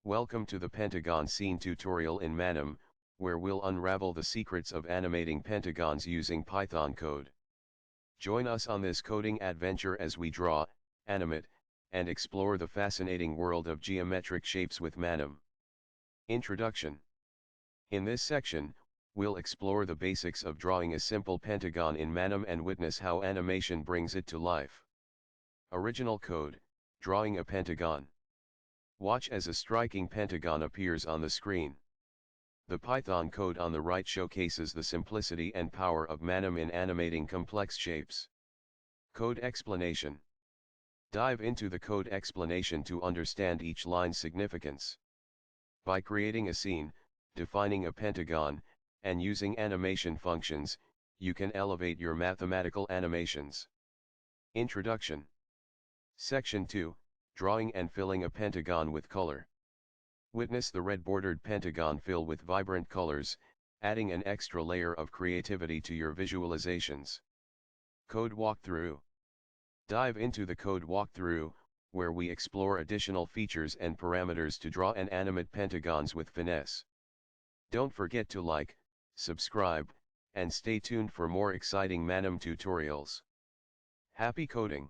Welcome to the PentagonScene tutorial in Manim, where we'll unravel the secrets of animating pentagons using Python code. Join us on this coding adventure as we draw, animate, and explore the fascinating world of geometric shapes with Manim. Introduction. In this section, we'll explore the basics of drawing a simple pentagon in Manim and witness how animation brings it to life. Original code, drawing a pentagon. Watch as a striking pentagon appears on the screen. The Python code on the right showcases the simplicity and power of Manim in animating complex shapes. Code explanation. Dive into the code explanation to understand each line's significance. By creating a scene, defining a pentagon, and using animation functions, you can elevate your mathematical animations. Introduction. Section 2. Drawing and filling a pentagon with color. Witness the red-bordered pentagon fill with vibrant colors, adding an extra layer of creativity to your visualizations. Code walkthrough. Dive into the code walkthrough, where we explore additional features and parameters to draw and animate pentagons with finesse. Don't forget to like, subscribe, and stay tuned for more exciting Manim tutorials. Happy coding!